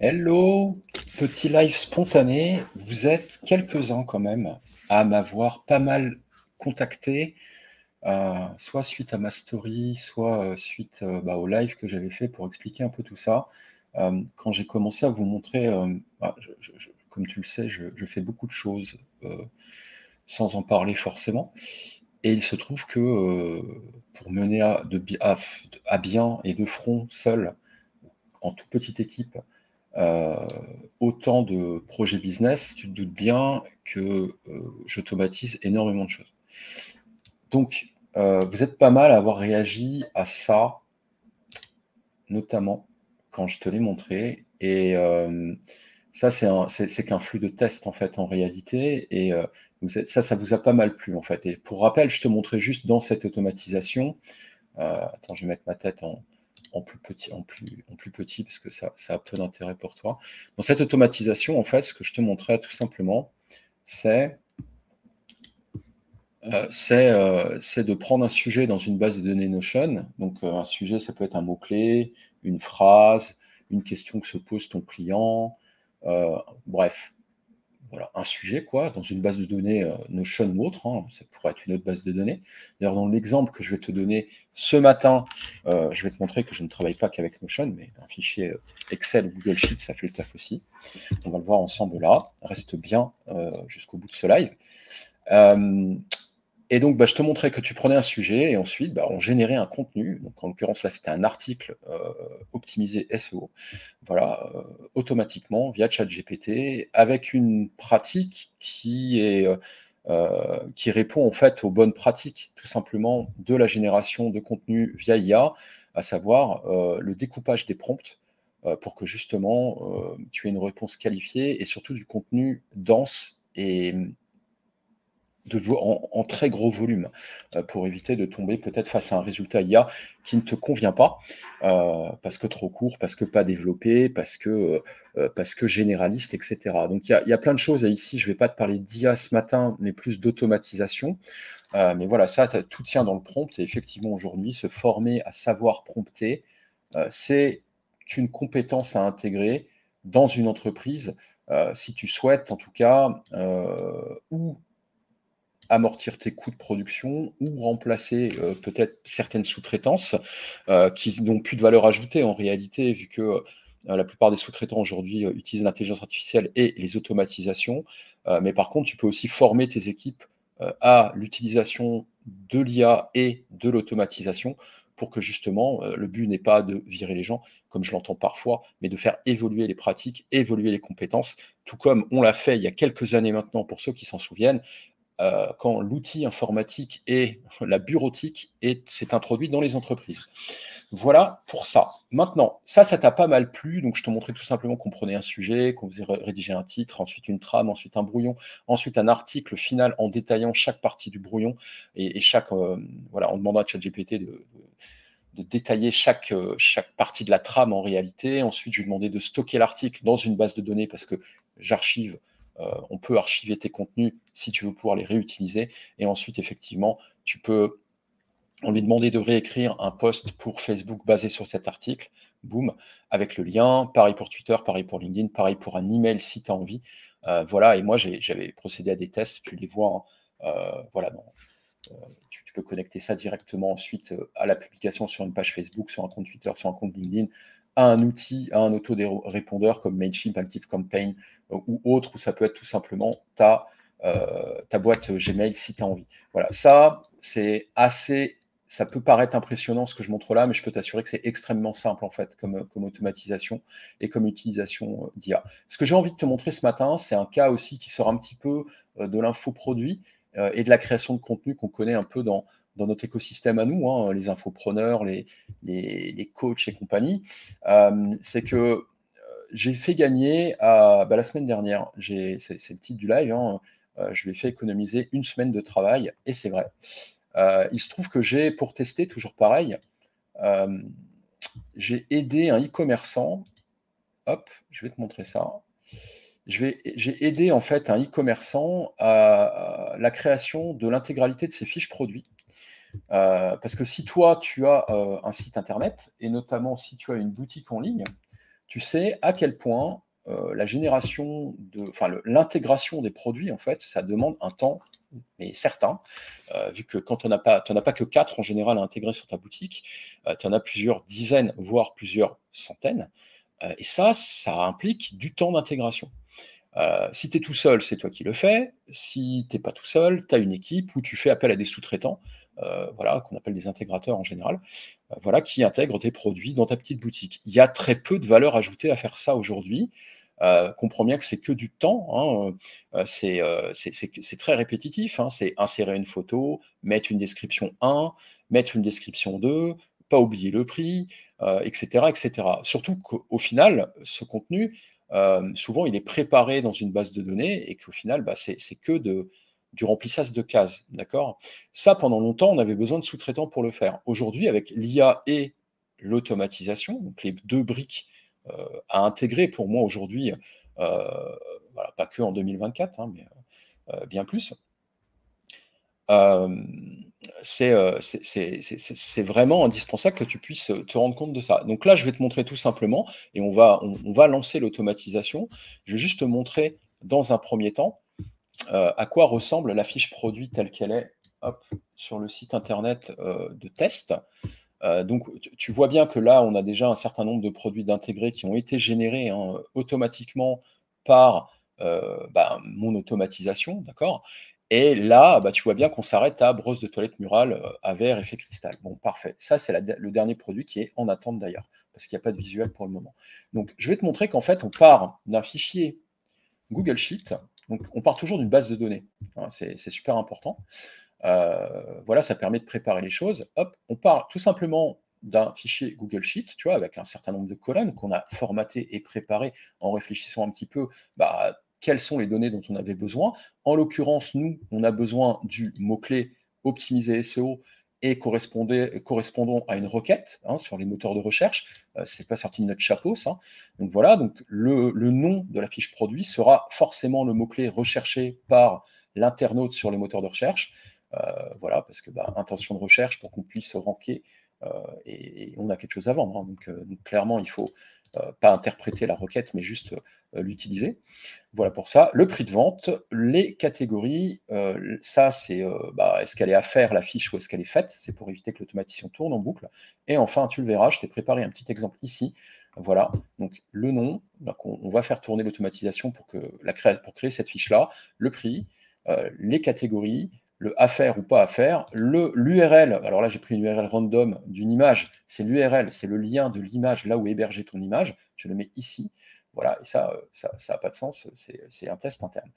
Hello, petit live spontané. Vous êtes quelques-uns quand même à m'avoir pas mal contacté, soit suite à ma story, soit suite au live que j'avais fait pour expliquer un peu tout ça. Quand j'ai commencé à vous montrer, comme tu le sais, je fais beaucoup de choses sans en parler forcément. Et il se trouve que pour mener à bien et de front seul, en toute petite équipe, euh, autant de projets business, tu te doutes bien que j'automatise énormément de choses. Donc, vous êtes pas mal à avoir réagi à ça, notamment quand je te l'ai montré. Et ça, c'est qu'un flux de tests, en fait, en réalité. Et ça vous a pas mal plu, en fait. Et pour rappel, je te montrais juste dans cette automatisation. Attends, je vais mettre ma tête en plus petit, en plus petit, parce que ça a peu d'intérêt pour toi. Dans cette automatisation, en fait, ce que je te montrais tout simplement, c'est de prendre un sujet dans une base de données Notion. Donc, un sujet, ça peut être un mot-clé, une phrase, une question que se pose ton client, bref, voilà, un sujet, quoi, dans une base de données Notion ou autre, hein, ça pourrait être une autre base de données. D'ailleurs, dans l'exemple que je vais te donner ce matin, je vais te montrer que je ne travaille pas qu'avec Notion, mais un fichier Excel ou Google Sheet, ça fait le taf aussi. On va le voir ensemble là. Reste bien jusqu'au bout de ce live. Et donc, je te montrais que tu prenais un sujet et ensuite, on générait un contenu. Donc, en l'occurrence, là, c'était un article optimisé SEO, voilà, automatiquement via ChatGPT, avec une pratique qui répond en fait aux bonnes pratiques, tout simplement, de la génération de contenu via IA, à savoir le découpage des prompts pour que justement tu aies une réponse qualifiée et surtout du contenu dense et en très gros volume pour éviter de tomber peut-être face à un résultat IA qui ne te convient pas parce que trop court, parce que pas développé, parce que généraliste, etc. Donc il y a plein de choses. Et ici, je ne vais pas te parler d'IA ce matin, mais plus d'automatisation. Mais voilà, ça, tout tient dans le prompt. Et effectivement, aujourd'hui, se former à savoir prompter, c'est une compétence à intégrer dans une entreprise si tu souhaites, en tout cas, ou amortir tes coûts de production ou remplacer peut-être certaines sous-traitances qui n'ont plus de valeur ajoutée en réalité, vu que la plupart des sous-traitants aujourd'hui utilisent l'intelligence artificielle et les automatisations. Mais par contre, tu peux aussi former tes équipes à l'utilisation de l'IA et de l'automatisation pour que justement, le but n'est pas de virer les gens, comme je l'entends parfois, mais de faire évoluer les pratiques, évoluer les compétences, tout comme on l'a fait il y a quelques années maintenant, pour ceux qui s'en souviennent, quand l'outil informatique et la bureautique s'est introduit dans les entreprises. Voilà pour ça. Maintenant, ça t'a pas mal plu, donc je te montrais tout simplement qu'on prenait un sujet, qu'on faisait rédiger un titre, ensuite une trame, ensuite un brouillon, ensuite un article final en détaillant chaque partie du brouillon et chaque, voilà, en demandant à ChatGPT de détailler chaque partie de la trame en réalité. Ensuite, je lui ai demandé de stocker l'article dans une base de données parce que j'archive, on peut archiver tes contenus si tu veux pouvoir les réutiliser. Et ensuite, effectivement, on lui demandait de réécrire un post pour Facebook basé sur cet article, boum, avec le lien, pareil pour Twitter, pareil pour LinkedIn, pareil pour un email si tu as envie. Voilà, et moi j'avais procédé à des tests, tu les vois, hein, voilà, tu peux connecter ça directement ensuite à la publication sur une page Facebook, sur un compte Twitter, sur un compte LinkedIn, à un outil, à un auto-répondeur comme Mailchimp, ActiveCampaign ou autre, où ça peut être tout simplement ta boîte Gmail si tu as envie. Voilà, ça, ça peut paraître impressionnant ce que je montre là, mais je peux t'assurer que c'est extrêmement simple en fait comme automatisation et comme utilisation d'IA. Ce que j'ai envie de te montrer ce matin, c'est un cas aussi qui sort un petit peu de l'infoproduit et de la création de contenu qu'on connaît un peu dans notre écosystème à nous, hein, les infopreneurs, les coachs et compagnie. C'est que j'ai fait gagner la semaine dernière, c'est le titre du live, hein, je lui ai fait économiser une semaine de travail, et c'est vrai. Il se trouve que j'ai, pour tester, toujours pareil, j'ai aidé un e-commerçant, hop, je vais te montrer ça. J'ai aidé en fait un e-commerçant à la création de l'intégralité de ses fiches produits. Parce que si toi, tu as un site internet, et notamment si tu as une boutique en ligne, tu sais à quel point la génération l'intégration des produits, en fait, ça demande un temps, mais certain, vu que quand tu n'en as pas que 4 en général à intégrer sur ta boutique, tu en as plusieurs dizaines, voire plusieurs centaines. Et ça implique du temps d'intégration. Si tu es tout seul, c'est toi qui le fais. Si tu n'es pas tout seul, tu as une équipe où tu fais appel à des sous-traitants, voilà, qu'on appelle des intégrateurs en général, voilà, qui intègrent tes produits dans ta petite boutique. Il y a très peu de valeur ajoutée à faire ça aujourd'hui. Comprends bien que c'est que du temps, hein, c'est très répétitif, hein, c'est insérer une photo, mettre une description 1, mettre une description 2, pas oublier le prix, et cetera, et cetera. Surtout qu'au final, ce contenu, souvent, il est préparé dans une base de données et qu'au final, bah, c'est que du remplissage de cases, d'accord? Ça, pendant longtemps, on avait besoin de sous-traitants pour le faire. Aujourd'hui, avec l'IA et l'automatisation, donc les 2 briques, à intégrer pour moi aujourd'hui, voilà, pas que en 2024, hein, mais bien plus. C'est vraiment indispensable que tu puisses, te rendre compte de ça. Donc là, je vais te montrer tout simplement et on va lancer l'automatisation. Je vais juste te montrer dans un premier temps, à quoi ressemble la fiche produit telle qu'elle est, hop, sur le site internet, de test. Donc tu vois bien que là, on a déjà un certain nombre de produits d'intégrer qui ont été générés, hein, automatiquement par, mon automatisation, d'accord? Et là, bah, tu vois bien qu'on s'arrête à brosse de toilette murale, à verre effet cristal. Bon, parfait. Ça, c'est le dernier produit qui est en attente d'ailleurs, parce qu'il n'y a pas de visuel pour le moment. Donc je vais te montrer qu'en fait, on part d'un fichier Google Sheet, donc on part toujours d'une base de données, hein, c'est super important. Voilà, ça permet de préparer les choses. Hop, on part tout simplement d'un fichier Google Sheet, tu vois, avec un certain nombre de colonnes qu'on a formatées et préparées en réfléchissant un petit peu, bah, quelles sont les données dont on avait besoin. En l'occurrence, nous, on a besoin du mot-clé optimiser SEO et correspondant à une requête, hein, sur les moteurs de recherche. C'est pas sorti de notre chapeau, ça. Donc voilà, donc le nom de la fiche produit sera forcément le mot-clé recherché par l'internaute sur les moteurs de recherche. Voilà, parce que intention de recherche pour qu'on puisse ranker, et on a quelque chose à vendre, hein. Donc clairement, il faut pas interpréter la requête, mais juste l'utiliser. Voilà pour ça. Le prix de vente, les catégories, ça c'est est-ce qu'elle est à faire la fiche ou est-ce qu'elle est faite? C'est pour éviter que l'automatisation tourne en boucle. Et enfin, tu le verras, je t'ai préparé un petit exemple ici. Voilà, donc le nom, donc on va faire tourner l'automatisation pour pour créer cette fiche-là, le prix, les catégories, le à faire ou pas à faire, l'URL, alors là j'ai pris une URL random d'une image, c'est l'URL, c'est le lien de l'image, là où est hébergée ton image, je le mets ici, voilà, et ça n'a pas de sens, c'est un test interne.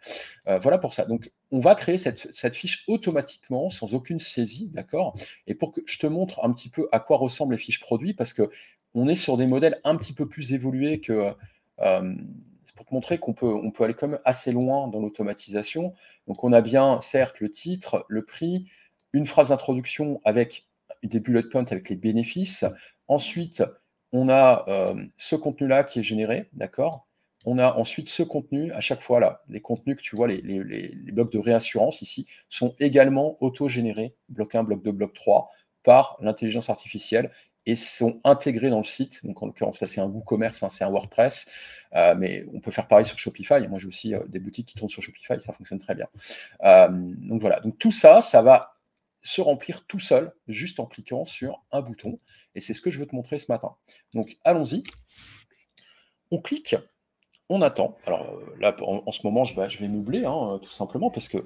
Voilà pour ça. Donc on va créer cette fiche automatiquement, sans aucune saisie, d'accord? Et pour que je te montre un petit peu à quoi ressemblent les fiches produits, parce qu'on est sur des modèles un petit peu plus évolués que... c'est pour te montrer on peut aller quand même assez loin dans l'automatisation. Donc on a bien, certes, le titre, le prix, une phrase d'introduction avec des bullet points avec les bénéfices. Ensuite, on a ce contenu-là qui est généré, d'accord? On a ensuite ce contenu, à chaque fois là, les contenus que tu vois, les blocs de réassurance ici, sont également auto-générés, bloc 1, bloc 2, bloc 3, par l'intelligence artificielle et sont intégrés dans le site. Donc en l'occurrence, ça c'est un WooCommerce, hein, c'est un WordPress, mais on peut faire pareil sur Shopify. Moi j'ai aussi des boutiques qui tournent sur Shopify, ça fonctionne très bien. Donc voilà, donc tout ça, ça va se remplir tout seul, juste en cliquant sur un bouton. Et c'est ce que je veux te montrer ce matin. Donc allons-y. On clique, on attend. Alors là, en ce moment, je vais meubler, hein, tout simplement, parce que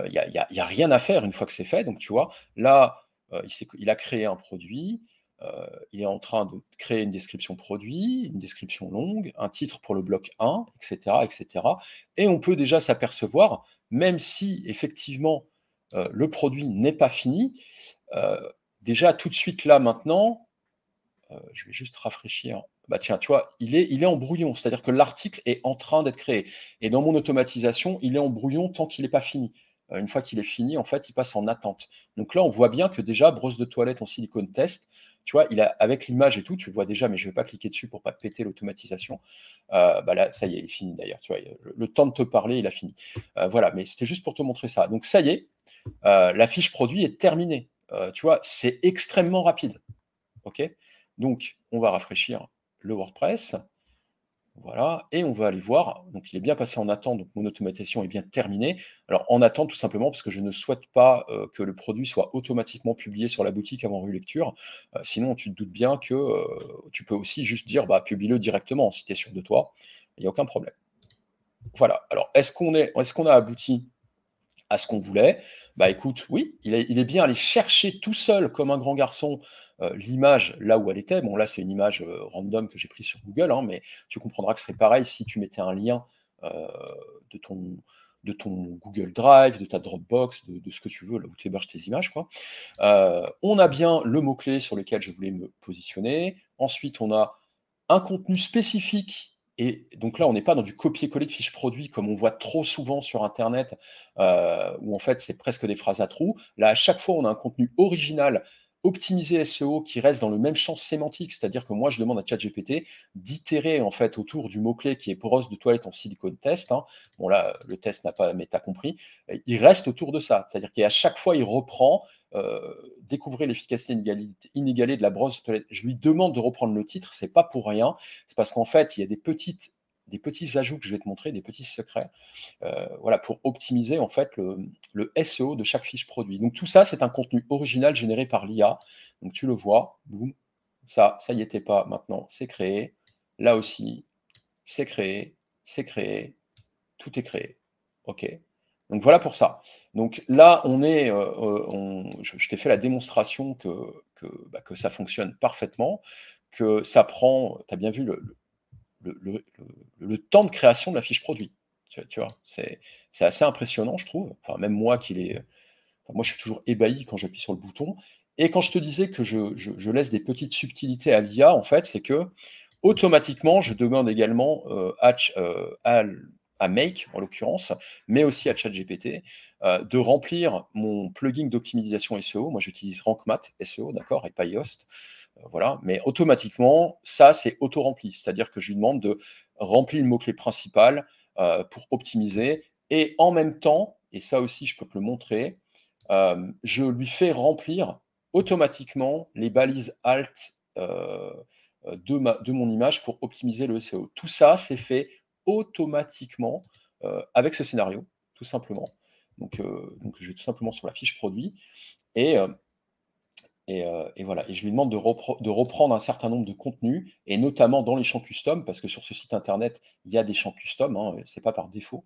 y a rien à faire une fois que c'est fait. Donc tu vois, là, il a créé un produit, il est en train de créer une description produit, une description longue, un titre pour le bloc 1, etc., etc. Et on peut déjà s'apercevoir, même si effectivement le produit n'est pas fini, déjà tout de suite là maintenant, je vais juste rafraîchir. Bah tiens, tu vois, il est en brouillon, c'est-à-dire que l'article est en train d'être créé. Et dans mon automatisation, il est en brouillon tant qu'il n'est pas fini. Une fois qu'il est fini, en fait, il passe en attente. Donc là, on voit bien que déjà, brosse de toilette en silicone test, tu vois, avec l'image et tout, tu le vois déjà, mais je ne vais pas cliquer dessus pour ne pas péter l'automatisation. Là, ça y est, il est fini d'ailleurs. Tu vois, le temps de te parler, il a fini. Voilà, mais c'était juste pour te montrer ça. Donc ça y est, la fiche produit est terminée. Tu vois, c'est extrêmement rapide. OK? Donc, on va rafraîchir le WordPress. Voilà, et on va aller voir, donc il est bien passé en attente, donc mon automatisation est bien terminée. Alors en attente tout simplement parce que je ne souhaite pas, que le produit soit automatiquement publié sur la boutique avant relecture. Sinon tu te doutes bien que, tu peux aussi juste dire: «Bah, publie-le directement si tu es sûr de toi». Il y a aucun problème. Voilà, alors est-ce qu'on a abouti à ce qu'on voulait? Bah, écoute, oui, il est bien allé chercher tout seul comme un grand garçon, l'image là où elle était. Bon là, c'est une image, random que j'ai prise sur Google, hein, mais tu comprendras que ce serait pareil si tu mettais un lien, heu, de ton de ton Google Drive, de ta Dropbox, de ce que tu veux, là où tu héberges tes images, quoi. On a bien le mot-clé sur lequel je voulais me positionner. Ensuite, on a un contenu spécifique et donc là, on n'est pas dans du copier-coller de fiches produits comme on voit trop souvent sur internet, où en fait, c'est presque des phrases à trous. Là, à chaque fois, on a un contenu original, optimisé SEO qui reste dans le même champ sémantique. C'est-à-dire que moi, je demande à ChatGPT d'itérer en fait autour du mot-clé qui est brosse de toilette en silicone test, hein. Bon là, le test n'a pas mais tu as compris. Il reste autour de ça. C'est-à-dire qu'à chaque fois, il reprend découvrir l'efficacité inégalée de la brosse de toilette. Je lui demande de reprendre le titre, c'est pas pour rien. C'est parce qu'en fait, il y a des petits ajouts que je vais te montrer, des petits secrets, voilà, pour optimiser en fait le SEO de chaque fiche produit. Donc tout ça, c'est un contenu original généré par l'IA. Donc tu le vois, boum, ça y était pas, maintenant c'est créé. Là aussi, c'est créé, tout est créé. OK. Donc voilà pour ça. Donc là, on est, je t'ai fait la démonstration bah, que ça fonctionne parfaitement, que ça prend tu as bien vu le temps de création de la fiche produit. Tu vois? C'est assez impressionnant, je trouve. Enfin, même moi qui l'ai, enfin, moi, je suis toujours ébahi quand j'appuie sur le bouton et quand je te disais que je laisse des petites subtilités à l'IA, en fait, c'est que automatiquement, je demande également, à Make, en l'occurrence, mais aussi à ChatGPT, de remplir mon plugin d'optimisation SEO. Moi, j'utilise Rank Math SEO, d'accord? Et pas Yoast, voilà. Mais automatiquement, ça, c'est auto-rempli. C'est-à-dire que je lui demande de remplir le mot-clé principal, pour optimiser et en même temps, et ça aussi, je peux te le montrer, je lui fais remplir automatiquement les balises alt, de mon image pour optimiser le SEO. Tout ça, c'est fait automatiquement, avec ce scénario, tout simplement. Donc je vais tout simplement sur la fiche produit et et voilà, et je lui demande de reprendre un certain nombre de contenus et notamment dans les champs custom parce que sur ce site internet, il y a des champs custom, hein, c'est pas par défaut.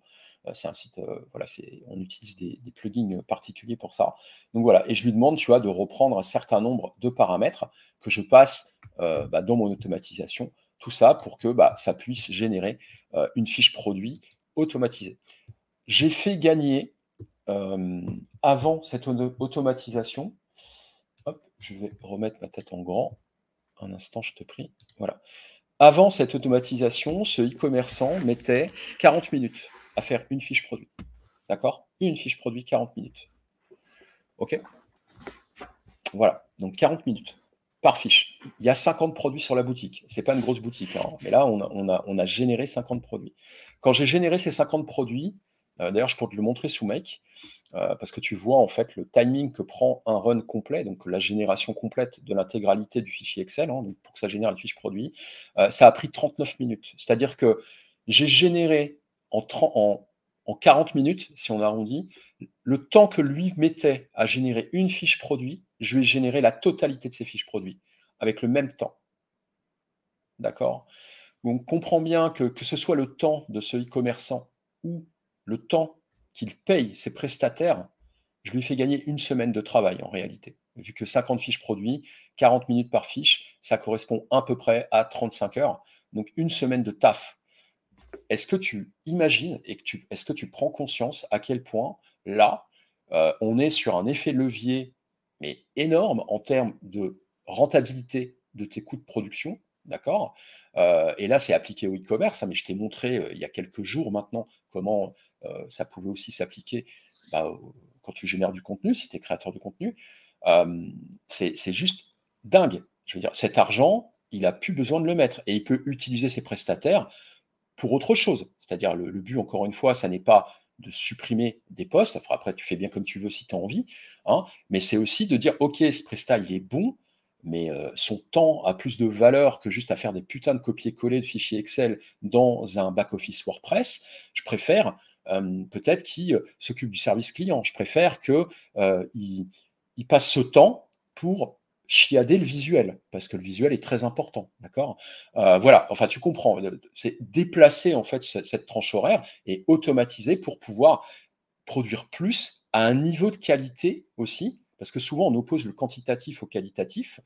C'est un site, voilà, on utilise des plugins particuliers pour ça. Donc voilà, et je lui demande, tu vois, de reprendre un certain nombre de paramètres que je passe, bah, dans mon automatisation. Tout ça pour que, bah, ça puisse générer, une fiche produit automatisée. J'ai fait gagner, avant cette automatisation. Hop, je vais remettre ma tête en grand. Un instant, je te prie. Voilà. Avant cette automatisation, ce e-commerçant mettait 40 minutes à faire une fiche produit. D'accord? Une fiche produit, 40 minutes. OK? Voilà. Donc 40 minutes par fiche. Il y a 50 produits sur la boutique. C'est pas une grosse boutique, hein, mais là, on a généré 50 produits. Quand j'ai généré ces 50 produits, d'ailleurs, je peux te le montrer sous Make. Parce que tu vois en fait le timing que prend un run complet, donc la génération complète de l'intégralité du fichier Excel, hein, donc pour que ça génère les fiches produits, ça a pris 39 minutes. C'est-à-dire que j'ai généré en 40 minutes, si on arrondit, le temps que lui mettait à générer une fiche produit, je lui ai généré la totalité de ses fiches produits, avec le même temps. D'accord? Donc comprends bien que ce soit le temps de ce e-commerçant ou le temps qu'il paye ses prestataires, je lui fais gagner une semaine de travail en réalité. Vu que 50 fiches produits, 40 minutes par fiche, ça correspond à peu près à 35 heures. Donc une semaine de taf. Est-ce que tu imagines et est-ce que tu prends conscience à quel point là, on est sur un effet levier, mais énorme en termes de rentabilité de tes coûts de production, d'accord? Et là, c'est appliqué au e-commerce, hein, mais je t'ai montré, il y a quelques jours maintenant comment, ça pouvait aussi s'appliquer, bah, quand tu génères du contenu, si tu es créateur de contenu. C'est juste dingue. Je veux dire, cet argent, il a plus besoin de le mettre et il peut utiliser ses prestataires pour autre chose. C'est-à-dire le but, encore une fois, ça n'est pas de supprimer des postes. Enfin, après, tu fais bien comme tu veux si tu as envie, hein, mais c'est aussi de dire: «OK, ce prestat, il est bon, mais son temps a plus de valeur que juste à faire des putains de copier-coller de fichiers Excel dans un back-office WordPress. Je préfère, peut-être qu'il s'occupe du service client. Je préfère que, il passe ce temps pour chiader le visuel, parce que le visuel est très important, d'accord? Voilà, enfin tu comprends, c'est déplacer en fait cette tranche horaire et automatiser pour pouvoir produire plus à un niveau de qualité aussi, parce que souvent on oppose le quantitatif au qualitatif.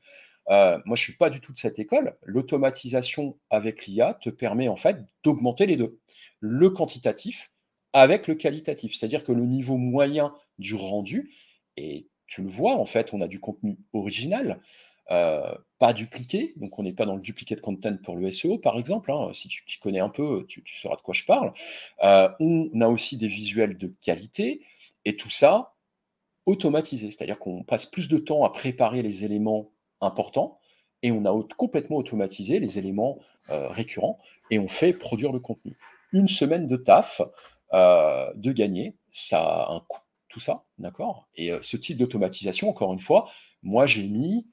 Moi, je suis pas du tout de cette école. L'automatisation avec l'IA te permet en fait d'augmenter les 2. Le quantitatif avec le qualitatif. C'est-à-dire que le niveau moyen du rendu et tu le vois en fait, on a du contenu original, heu, pas dupliqué, donc on n'est pas dans le duplicate content pour le SEO par exemple, hein. Si tu t'y connais un peu, tu sauras de quoi je parle. On a aussi des visuels de qualité et tout ça automatisé. C'est-à-dire qu'on passe plus de temps à préparer les éléments importants et on a complètement automatisé les éléments, récurrents et on fait produire le contenu. Une semaine de taf, de gagner, ça a un coût, tout ça, d'accord? Et ce type d'automatisation, encore une fois, moi j'ai mis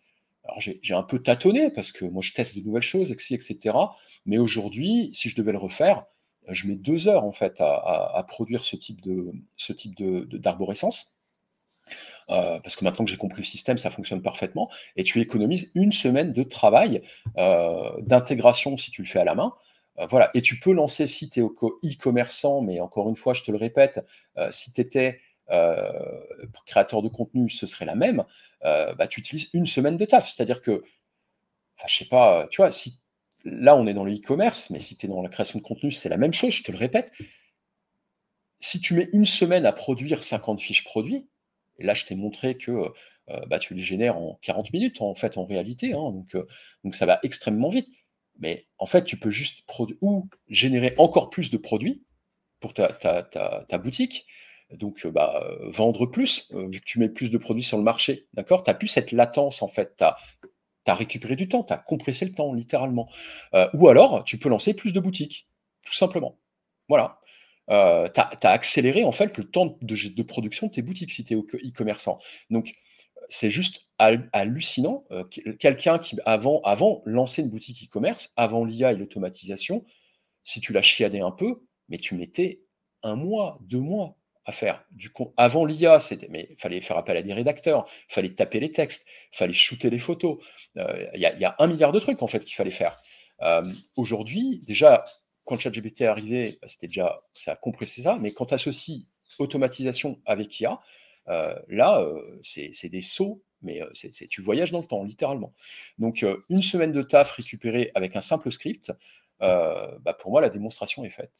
alors j'ai un peu tâtonné parce que moi je teste de nouvelles choses et cetera, mais aujourd'hui, si je devais le refaire, je mets 2 heures en fait à produire ce type d'arborescence. Parce que maintenant que j'ai compris le système, ça fonctionne parfaitement et tu économises une semaine de travail, d'intégration si tu le fais à la main. Voilà et tu peux lancer si tu es e-commerçant, mais encore une fois, je te le répète, si tu étais, créateur de contenu, ce serait la même, bah, tu utilises une semaine de taf. C'est-à-dire que, enfin, je sais pas, tu vois, si là, on est dans le e-commerce, mais si tu es dans la création de contenu, c'est la même chose, je te le répète. Si tu mets une semaine à produire 50 fiches produits, et là je t'ai montré que, bah, tu les génères en 40 minutes en fait, en réalité, hein, donc ça va extrêmement vite. Mais en fait, tu peux juste ou générer encore plus de produits pour ta boutique, donc bah, vendre plus, vu que tu mets plus de produits sur le marché, d'accord? Tu as plus cette latence en fait, tu as récupéré du temps, tu as compressé le temps littéralement. Ou alors tu peux lancer plus de boutiques, tout simplement. Voilà. Tu as accéléré en fait le temps de production de tes boutiques si tu es e-commerçant. Donc c'est juste hallucinant, quelqu'un qui avant lancer une boutique e-commerce, avant l'IA et l'automatisation, si tu la chiadais un peu, mais tu mettais 1 mois, 2 mois à faire. Avant l'IA, il fallait faire appel à des rédacteurs, il fallait taper les textes, il fallait shooter les photos. Il y a 1 milliard de trucs en fait qu'il fallait faire. Aujourd'hui, déjà, quand ChatGPT est arrivé, bah, ça a compressé ça, mais quand tu associes automatisation avec IA, là, c'est des sauts, mais tu voyages dans le temps, littéralement. Donc, une semaine de taf récupérée avec un simple script, bah, pour moi, la démonstration est faite,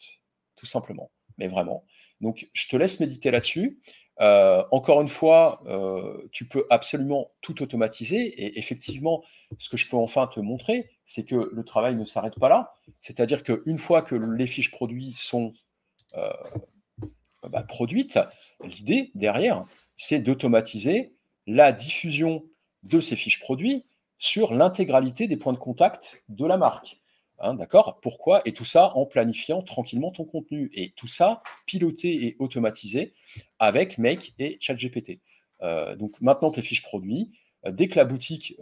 tout simplement, mais vraiment. Donc, je te laisse méditer là-dessus. Encore une fois, tu peux absolument tout automatiser et effectivement, ce que je peux enfin te montrer, c'est que le travail ne s'arrête pas là. C'est-à-dire qu'une fois que les fiches produits sont, heu, bah, produites, l'idée derrière, c'est d'automatiser la diffusion de ces fiches produits sur l'intégralité des points de contact de la marque. Hein, d'accord? Pourquoi? Et tout ça en planifiant tranquillement ton contenu. Et tout ça piloté et automatisé avec Make et ChatGPT. Donc maintenant que les fiches produits, dès que la boutique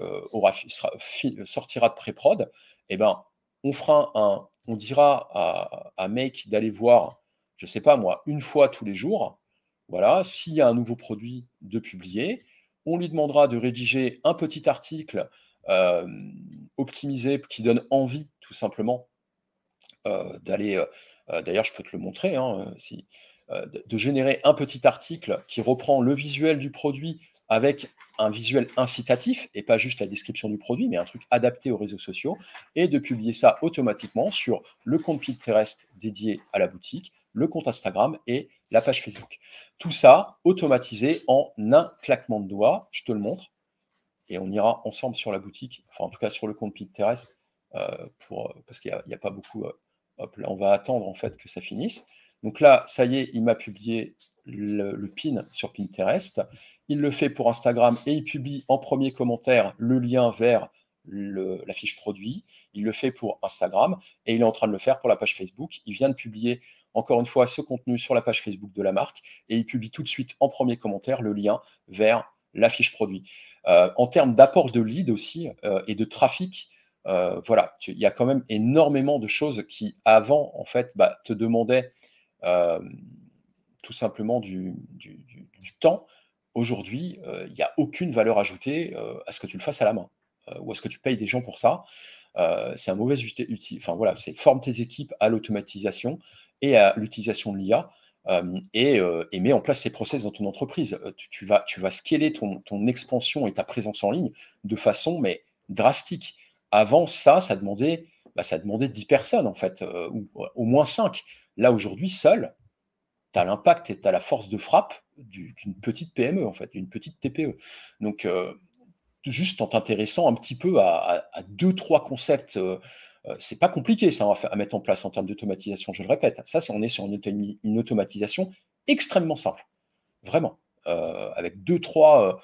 sortira de pré-prod, eh ben, on dira à Make d'aller voir, je ne sais pas moi, une fois tous les jours, voilà, s'il y a un nouveau produit, de publier. On lui demandera de rédiger un petit article optimisé qui donne envie, tout simplement, d'aller, d'ailleurs, je peux te le montrer, hein, si, de générer un petit article qui reprend le visuel du produit avec un visuel incitatif et pas juste la description du produit, mais un truc adapté aux réseaux sociaux et de publier ça automatiquement sur le compte Pinterest dédié à la boutique, le compte Instagram et la page Facebook. Tout ça automatisé en un claquement de doigts, je te le montre et on ira ensemble sur la boutique, enfin en tout cas sur le compte Pinterest, parce qu'il y a pas beaucoup, hop là, on va attendre en fait que ça finisse. Donc là, ça y est, il m'a publié le pin sur Pinterest. Il le fait pour Instagram et il publie en premier commentaire le lien vers la fiche produit. Il le fait pour Instagram et il est en train de le faire pour la page Facebook. Il vient de publier encore une fois ce contenu sur la page Facebook de la marque et il publie tout de suite en premier commentaire le lien vers la fiche produit. En termes d'apport de lead aussi et de trafic, voilà, il y a quand même énormément de choses qui, avant, en fait, bah, te demandaient euh, tout simplement du temps. Aujourd'hui, il n'y a aucune valeur ajoutée à ce que tu le fasses à la main ou à ce que tu payes des gens pour ça. C'est un mauvais enfin voilà, c'est forme tes équipes à l'automatisation et à l'utilisation de l'IA et mets en place ces process dans ton entreprise. Tu vas scaler ton expansion et ta présence en ligne de façon mais drastique. Avant ça demandait 10 personnes en fait, ou au moins 5. Là aujourd'hui, seul, tu as l'impact et tu as la force de frappe d'une petite PME en fait, d'une petite TPE. Donc juste en t'intéressant un petit peu à 2-3 concepts. C'est pas compliqué ça à mettre en place en termes d'automatisation, je le répète. Ça, on est sur une automatisation extrêmement simple, vraiment. Avec 2-3,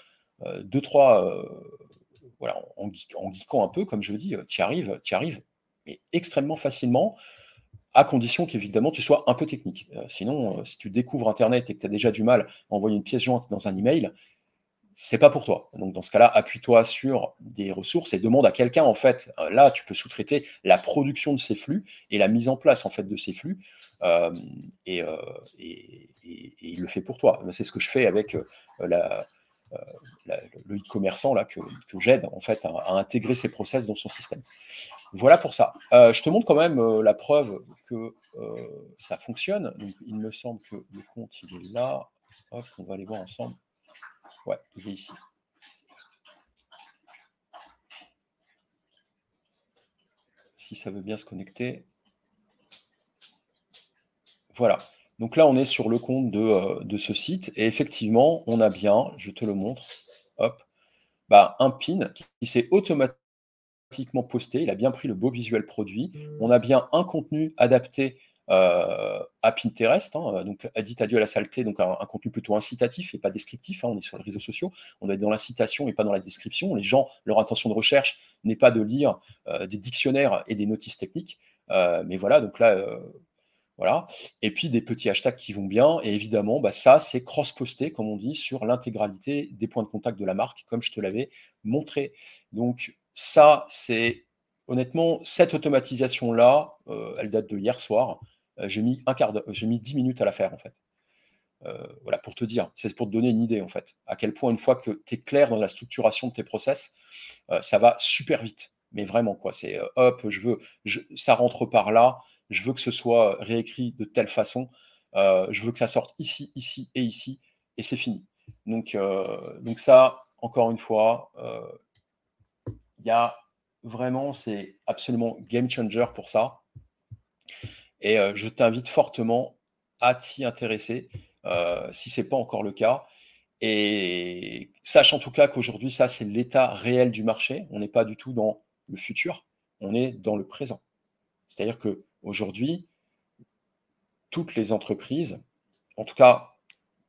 voilà, en geekant un peu, comme je le dis, tu y arrives, mais extrêmement facilement, à condition qu'évidemment tu sois un peu technique. Sinon, si tu découvres Internet et que tu as déjà du mal à envoyer une pièce jointe dans un email, c'est pas pour toi. Donc dans ce cas-là, appuie-toi sur des ressources et demande à quelqu'un, en fait, là, tu peux sous-traiter la production de ces flux et la mise en place, en fait, de ces flux, euh, et, euh, et il le fait pour toi. C'est ce que je fais avec la, euh, le e-commerçant là, que j'aide, en fait, à intégrer ces process dans son système. Voilà pour ça. Je te montre quand même la preuve que ça fonctionne. Donc, il me semble que le compte, il est là. Hop, on va aller voir ensemble. Ouais, il est ici. Si ça veut bien se connecter. Voilà. Donc là, on est sur le compte de ce site. Et effectivement, on a bien, je te le montre, hop, bah, un pin qui s'est automatiquement posté. Il a bien pris le beau visuel produit. On a bien un contenu adapté à Pinterest, hein, donc dit adieu à la saleté, donc un contenu plutôt incitatif et pas descriptif. Hein, on est sur les réseaux sociaux, on doit être dans l'incitation et pas dans la description. Les gens, leur intention de recherche n'est pas de lire des dictionnaires et des notices techniques. Mais voilà, donc là, voilà. Et puis des petits hashtags qui vont bien. Et évidemment, bah, ça, c'est cross-posté, comme on dit, sur l'intégralité des points de contact de la marque, comme je te l'avais montré. Donc ça, c'est honnêtement, cette automatisation-là, elle date de hier soir. J'ai mis 10 minutes à la faire, en fait. Voilà, pour te dire, c'est pour te donner une idée, en fait. À quel point, une fois que tu es clair dans la structuration de tes process, ça va super vite. Mais vraiment, quoi. C'est hop, ça rentre par là, je veux que ce soit réécrit de telle façon, je veux que ça sorte ici, ici et ici, et c'est fini. Donc ça, encore une fois, il y a vraiment, c'est absolument game changer pour ça. Et je t'invite fortement à t'y intéresser, si ce n'est pas encore le cas. Et sache en tout cas qu'aujourd'hui, ça, c'est l'état réel du marché. On n'est pas du tout dans le futur, on est dans le présent. C'est-à-dire qu'aujourd'hui, toutes les entreprises, en tout cas,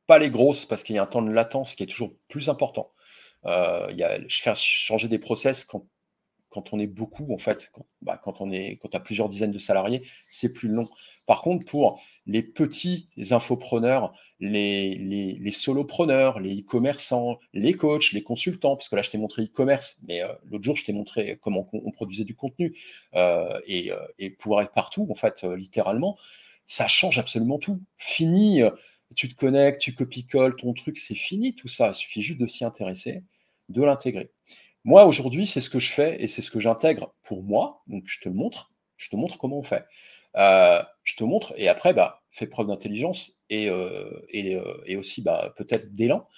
pas les grosses, parce qu'il y a un temps de latence qui est toujours plus important. Faire changer des process quand on est beaucoup, en fait, quand tu as plusieurs dizaines de salariés, c'est plus long. Par contre, pour les petits les infopreneurs, les solopreneurs, les e-commerçants, les coachs, les consultants, parce que là, je t'ai montré e-commerce, mais l'autre jour, je t'ai montré comment on produisait du contenu et pouvoir être partout, en fait, littéralement, ça change absolument tout. Fini, tu te connectes, tu copies-colles ton truc, c'est fini tout ça. Il suffit juste de s'y intéresser, de l'intégrer. Moi, aujourd'hui, c'est ce que je fais et c'est ce que j'intègre pour moi. Donc, je te montre comment on fait. Je te montre et après, bah, fais preuve d'intelligence et aussi bah, peut-être d'élan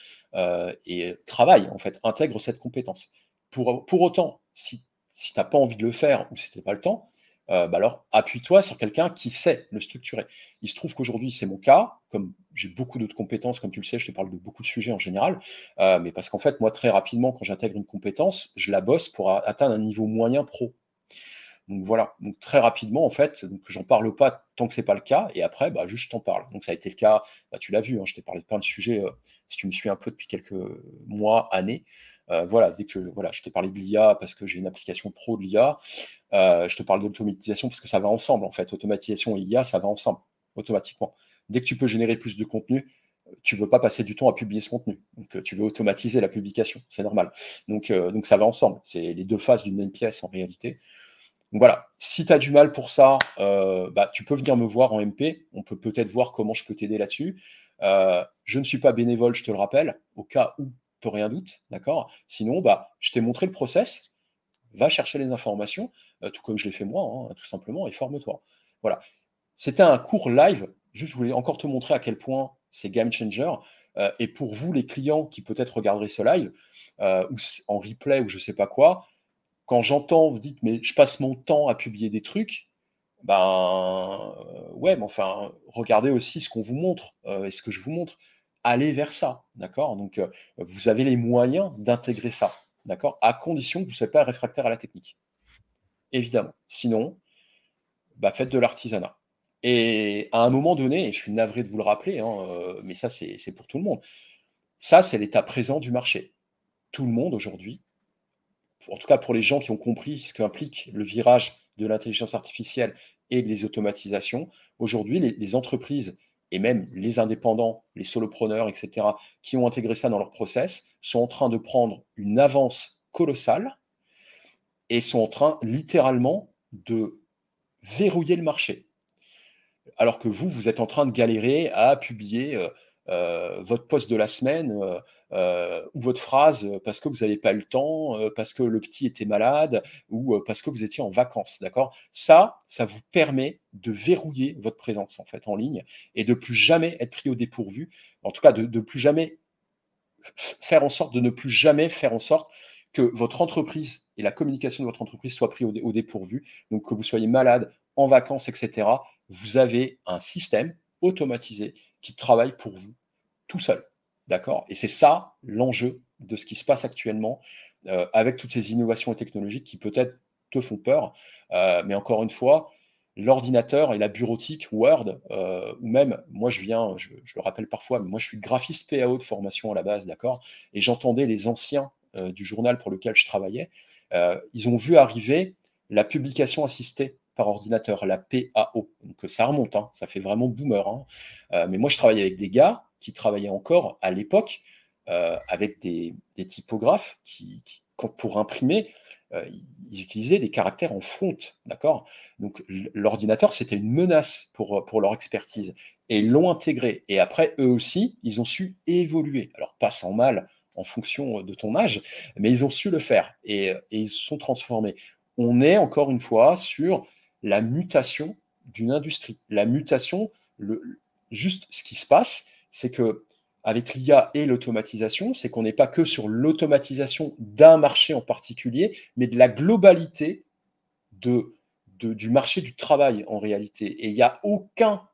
et travaille, en fait, intègre cette compétence. Pour autant, si tu n'as pas envie de le faire ou si tu n'as pas le temps, bah alors appuie-toi sur quelqu'un qui sait le structurer. Il se trouve qu'aujourd'hui, c'est mon cas, comme j'ai beaucoup d'autres compétences, comme tu le sais, je te parle de beaucoup de sujets en général, mais parce qu'en fait, moi, très rapidement, quand j'intègre une compétence, je la bosse pour atteindre un niveau moyen pro. Donc voilà, donc très rapidement, en fait, donc j'en parle pas tant que c'est pas le cas, et après, bah, juste je t'en parle. Donc ça a été le cas, bah, tu l'as vu, hein, je t'ai parlé de plein de sujets, si tu me suis un peu depuis quelques mois, années. Voilà, dès que voilà, je t'ai parlé de l'IA parce que j'ai une application pro de l'IA, je te parle d'automatisation parce que ça va ensemble, en fait. Automatisation et IA, ça va ensemble, automatiquement. Dès que tu peux générer plus de contenu, tu ne veux pas passer du temps à publier ce contenu. Donc, tu veux automatiser la publication, c'est normal. Donc, ça va ensemble. C'est les deux faces d'une même pièce en réalité. Donc voilà, si tu as du mal pour ça, tu peux venir me voir en MP. On peut peut-être voir comment je peux t'aider là-dessus. Je ne suis pas bénévole, je te le rappelle, au cas où tu aurais un doute, d'accord? Sinon, je t'ai montré le process. Va chercher les informations, tout comme je l'ai fait moi, hein, tout simplement, et forme-toi. Voilà. C'était un cours live. Juste, je voulais encore te montrer à quel point c'est game changer. Et pour vous, les clients qui peut-être regarderaient ce live, ou en replay ou je ne sais pas quoi, quand j'entends, vous dites, mais je passe mon temps à publier des trucs, ouais, mais enfin, regardez aussi ce qu'on vous montre et ce que je vous montre. Allez vers ça, d'accord? Donc, vous avez les moyens d'intégrer ça, d'accord? À condition que vous ne soyez pas réfractaire à la technique, évidemment. Sinon, faites de l'artisanat. Et à un moment donné, et je suis navré de vous le rappeler, hein, mais ça, c'est pour tout le monde. Ça, c'est l'état présent du marché. Tout le monde aujourd'hui, en tout cas pour les gens qui ont compris ce qu'implique le virage de l'intelligence artificielle et les automatisations, aujourd'hui, les entreprises et même les indépendants, les solopreneurs, etc., qui ont intégré ça dans leur process, sont en train de prendre une avance colossale et sont en train littéralement de verrouiller le marché. Alors que vous, vous êtes en train de galérer à publier votre post de la semaine ou votre phrase parce que vous n'avez pas eu le temps, parce que le petit était malade ou parce que vous étiez en vacances, d'accord? Ça vous permet de verrouiller votre présence en fait en ligne et de plus jamais être pris au dépourvu. En tout cas, de plus jamais faire en sorte de ne plus jamais faire en sorte que votre entreprise et la communication de votre entreprise soient pris au dépourvu. Donc que vous soyez malade, en vacances, etc. Vous avez un système automatisé qui travaille pour vous tout seul. D'accord? Et c'est ça l'enjeu de ce qui se passe actuellement avec toutes ces innovations et technologiques qui peut-être te font peur. Mais encore une fois, l'ordinateur et la bureautique Word, ou même, moi je viens, je le rappelle parfois, mais moi je suis graphiste PAO de formation à la base, d'accord? Et j'entendais les anciens du journal pour lequel je travaillais, ils ont vu arriver la publication assistée par ordinateur, la PAO. Donc ça remonte, hein, ça fait vraiment boomer. Hein. Mais moi je travaillais avec des gars qui travaillaient encore à l'époque avec des typographes pour imprimer, ils utilisaient des caractères en fonte, d'accord? Donc l'ordinateur, c'était une menace pour leur expertise. Et ils l'ont intégré. Et après, eux aussi, ils ont su évoluer. Alors, pas sans mal en fonction de ton âge, mais ils ont su le faire. Et ils se sont transformés. On est, encore une fois, sur la mutation d'une industrie. La mutation, juste ce qui se passe, c'est que avec l'IA et l'automatisation, c'est qu'on n'est pas que sur l'automatisation d'un marché en particulier, mais de la globalité du marché du travail en réalité. Et il n'y a aucun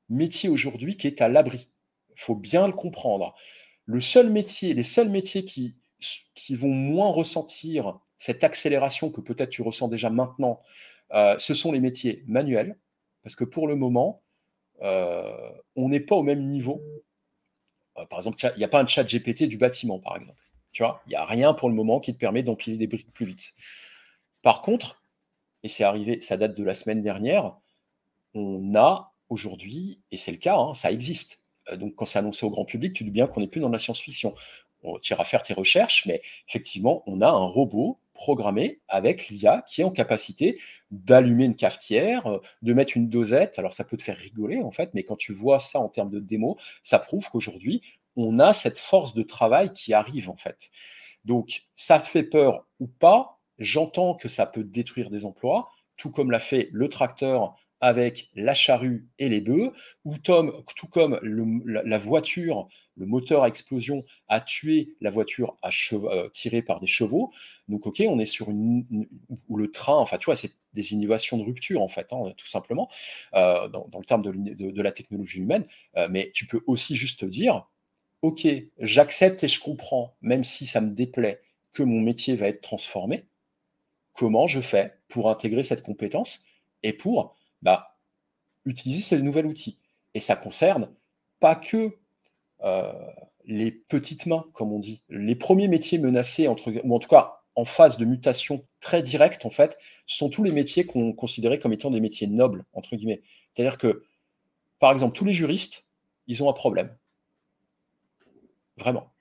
métier aujourd'hui qui est à l'abri. Il faut bien le comprendre. Les seuls métiers qui vont moins ressentir cette accélération que peut-être tu ressens déjà maintenant, ce sont les métiers manuels, parce que pour le moment, on n'est pas au même niveau. Par exemple, il n'y a pas un chat GPT du bâtiment, par exemple. Tu vois, il n'y a rien pour le moment qui te permet d'empiler des briques plus vite. Par contre, et c'est arrivé, ça date de la semaine dernière, on a aujourd'hui, et c'est le cas, hein, ça existe. Donc quand c'est annoncé au grand public, tu dis bien qu'on n'est plus dans la science-fiction. Tu iras faire tes recherches, mais effectivement, on a un robot programmé avec l'IA qui est en capacité d'allumer une cafetière, de mettre une dosette. Alors ça peut te faire rigoler en fait, mais quand tu vois ça en termes de démo, ça prouve qu'aujourd'hui, on a cette force de travail qui arrive en fait. Donc ça te fait peur ou pas, j'entends que ça peut détruire des emplois, tout comme l'a fait le tracteur avec la charrue et les bœufs, ou tout comme la voiture, le moteur à explosion a tué la voiture tirée par des chevaux. Donc, ok, on est sur ou le train, enfin, tu vois, c'est des innovations de rupture, en fait, hein, tout simplement, dans le terme de la technologie humaine. Mais tu peux aussi juste te dire, ok, j'accepte et je comprends, même si ça me déplaît, que mon métier va être transformé. Comment je fais pour intégrer cette compétence et pour utiliser ce nouvel outil. Et ça concerne pas que euh, les petites mains, comme on dit. Les premiers métiers menacés, ou en tout cas en phase de mutation très directe, en fait, ce sont tous les métiers qu'on considérait comme étant des métiers nobles, entre guillemets. C'est-à-dire que, par exemple, tous les juristes, ils ont un problème. vraiment.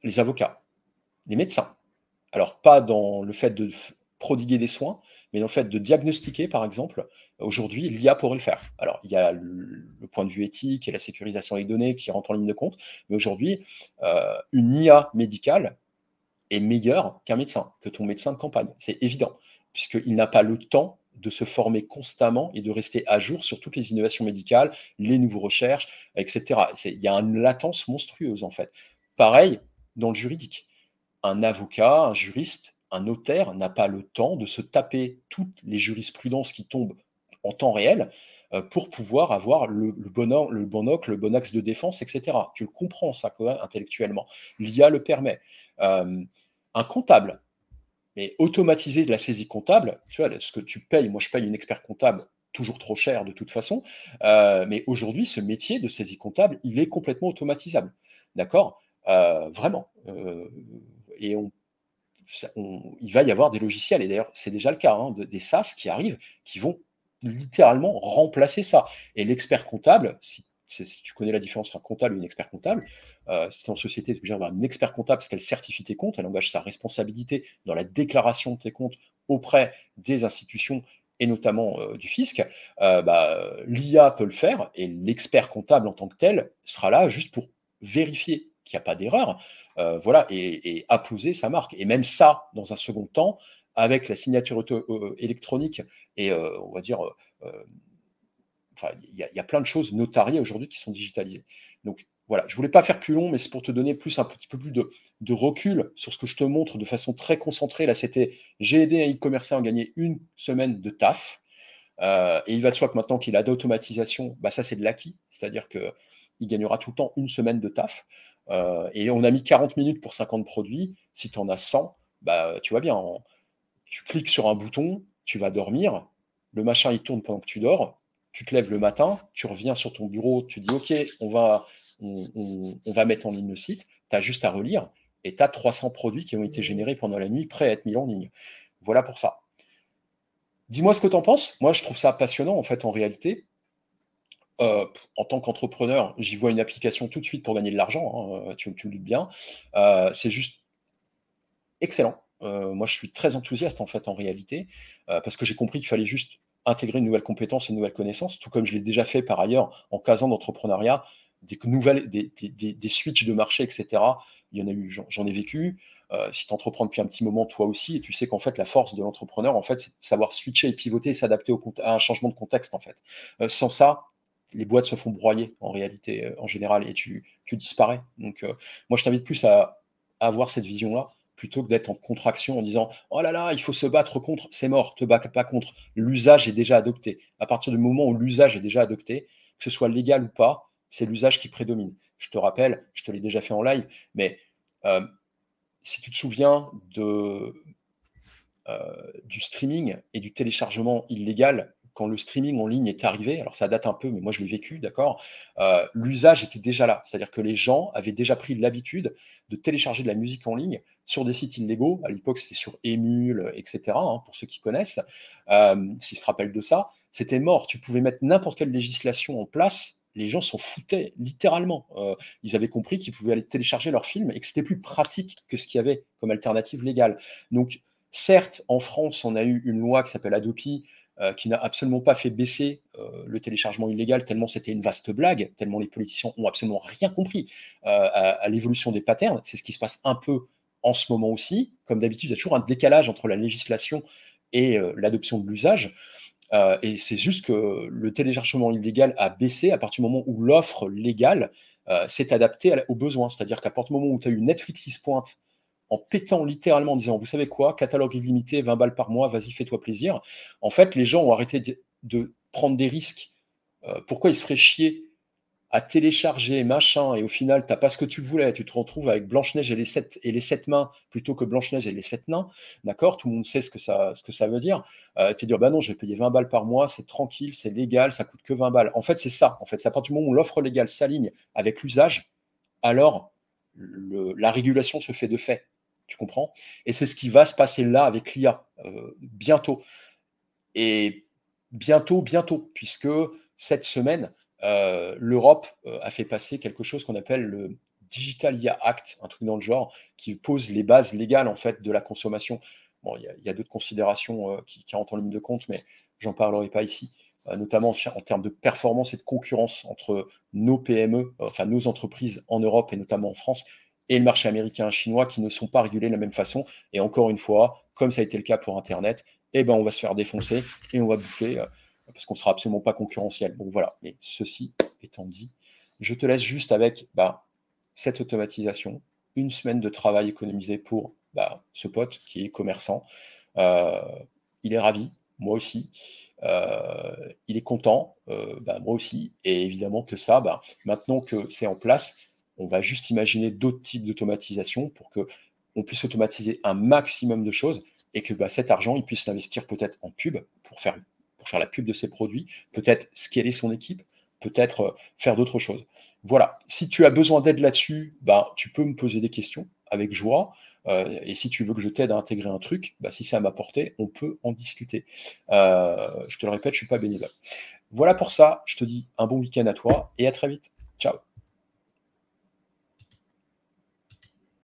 Les avocats, les médecins. Alors, pas dans le fait de prodiguer des soins, mais dans le fait de diagnostiquer, par exemple, aujourd'hui, l'IA pourrait le faire. Alors, il y a le point de vue éthique et la sécurisation des données qui rentrent en ligne de compte, mais aujourd'hui, une IA médicale est meilleur qu'un médecin, que ton médecin de campagne. C'est évident, puisqu'il n'a pas le temps de se former constamment et de rester à jour sur toutes les innovations médicales, les nouvelles recherches, etc. Il y a une latence monstrueuse, en fait. Pareil dans le juridique. Un avocat, un juriste, un notaire n'a pas le temps de se taper toutes les jurisprudences qui tombent en temps réel pour pouvoir avoir le bon angle, le bon axe de défense, etc. Tu le comprends, ça, quand même, intellectuellement. L'IA le permet. Euh, un comptable, mais automatiser de la saisie comptable, tu vois, ce que tu payes, moi je paye une expert comptable toujours trop cher de toute façon, mais aujourd'hui, ce métier de saisie comptable, il est complètement automatisable. D'accord. Vraiment. Et il va y avoir des logiciels, et d'ailleurs, c'est déjà le cas, hein, des SaaS qui arrivent, qui vont littéralement remplacer ça. Et l'expert comptable, si tu connais la différence entre un comptable et une expert comptable, si tu es en société, tu veux dire, un expert comptable, parce qu'elle certifie tes comptes, elle engage sa responsabilité dans la déclaration de tes comptes auprès des institutions et notamment du fisc, l'IA peut le faire, et l'expert comptable en tant que tel sera là juste pour vérifier qu'il n'y a pas d'erreur, voilà, et apposer sa marque. Et même ça, dans un second temps, avec la signature électronique et on va dire, enfin, il y a plein de choses notariées aujourd'hui qui sont digitalisées. Donc voilà, je voulais pas faire plus long, mais c'est pour te donner un petit peu plus de recul sur ce que je te montre de façon très concentrée. Là, c'était j'ai aidé un e-commerçant à gagner une semaine de taf. Et il va de soi que maintenant qu'il a d'automatisation, bah ça c'est de l'acquis, c'est-à-dire qu'il gagnera tout le temps une semaine de taf. Et on a mis 40 minutes pour 50 produits. Si tu en as 100, bah, tu vois bien, tu cliques sur un bouton, tu vas dormir, le machin il tourne pendant que tu dors, tu te lèves le matin, tu reviens sur ton bureau, tu dis ok, on va mettre en ligne le site, tu as juste à relire, et tu as 300 produits qui ont été générés pendant la nuit, prêts à être mis en ligne. Voilà pour ça. Dis-moi ce que tu en penses. Moi, je trouve ça passionnant, en fait, en réalité. En tant qu'entrepreneur, j'y vois une application tout de suite pour gagner de l'argent, hein, tu le doutes bien. C'est juste excellent. Moi, je suis très enthousiaste, en fait, en réalité, parce que j'ai compris qu'il fallait juste intégrer une nouvelle compétence et une nouvelle connaissance, tout comme je l'ai déjà fait par ailleurs en 15 ans d'entrepreneuriat, des switches de marché, etc. Il y en a eu, j'en ai vécu. Si tu entreprends depuis un petit moment, toi aussi, et tu sais qu'en fait, la force de l'entrepreneur, en fait, c'est de savoir switcher et pivoter et s'adapter à un changement de contexte, en fait. Sans ça, les boîtes se font broyer, en réalité, en général, et tu disparais. Donc, moi, je t'invite plus à avoir cette vision-là plutôt que d'être en contraction en disant oh là là, il faut se battre contre, c'est mort, te bats pas contre. L'usage est déjà adopté. À partir du moment où l'usage est déjà adopté, que ce soit légal ou pas, c'est l'usage qui prédomine. Je te rappelle, je te l'ai déjà fait en live, mais euh, si tu te souviens du streaming et du téléchargement illégal, quand le streaming en ligne est arrivé, alors ça date un peu, mais moi je l'ai vécu, d'accord, l'usage était déjà là. C'est-à-dire que les gens avaient déjà pris l'habitude de télécharger de la musique en ligne sur des sites illégaux. À l'époque, c'était sur Emule, etc., hein, pour ceux qui connaissent, s'ils se rappellent de ça. C'était mort. Tu pouvais mettre n'importe quelle législation en place. Les gens s'en foutaient, littéralement. Ils avaient compris qu'ils pouvaient aller télécharger leurs films et que c'était plus pratique que ce qu'il y avait comme alternative légale. Donc, certes, en France, on a eu une loi qui s'appelle Adopi, qui n'a absolument pas fait baisser le téléchargement illégal, tellement c'était une vaste blague, tellement les politiciens ont absolument rien compris à l'évolution des patterns. C'est ce qui se passe un peu en ce moment aussi. Comme d'habitude, il y a toujours un décalage entre la législation et l'adoption de l'usage. Et c'est juste que le téléchargement illégal a baissé à partir du moment où l'offre légale s'est adaptée aux besoins. C'est-à-dire qu'à partir du moment où tu as eu Netflix qui se pointe en pétant littéralement, en disant, vous savez quoi, catalogue illimité, 20 balles par mois, vas-y, fais-toi plaisir. En fait, les gens ont arrêté de prendre des risques. Pourquoi ils se feraient chier à télécharger, machin, et au final, tu n'as pas ce que tu voulais, tu te retrouves avec Blanche-Neige et les sept mains, plutôt que Blanche-Neige et les sept nains, d'accord. Tout le monde sait ce que ça veut dire. Tu dire, bah non, je vais payer 20 balles par mois, c'est tranquille, c'est légal, ça coûte que 20 balles. En fait, c'est ça. En fait, c'est à partir du moment où l'offre légale s'aligne avec l'usage, alors la régulation se fait de fait. Tu comprends? Et c'est ce qui va se passer là avec l'IA, bientôt. Et bientôt, puisque cette semaine, l'Europe a fait passer quelque chose qu'on appelle le Digital IA Act, un truc dans le genre, qui pose les bases légales en fait de la consommation. Bon, il y a d'autres considérations qui rentrent en ligne de compte, mais j'en parlerai pas ici. Notamment en termes de performance et de concurrence entre nos PME, enfin nos entreprises en Europe et notamment en France, et le marché américain et chinois qui ne sont pas régulés de la même façon. Et encore une fois, comme ça a été le cas pour Internet, eh ben on va se faire défoncer et on va bouffer parce qu'on ne sera absolument pas concurrentiel. Donc voilà, mais ceci étant dit, je te laisse juste avec cette automatisation, une semaine de travail économisé pour ce pote qui est commerçant. Euh, il est ravi, moi aussi. Il est content, moi aussi. Et évidemment que ça, maintenant que c'est en place, on va juste imaginer d'autres types d'automatisation pour que on puisse automatiser un maximum de choses et que cet argent, il puisse l'investir peut-être en pub pour faire la pub de ses produits, peut-être scaler son équipe, peut-être faire d'autres choses. Voilà. Si tu as besoin d'aide là-dessus, tu peux me poser des questions avec joie. Et si tu veux que je t'aide à intégrer un truc, si c'est à ma portée, on peut en discuter. Je te le répète, je ne suis pas bénévole. Voilà pour ça. Je te dis un bon week-end à toi et à très vite. Ciao.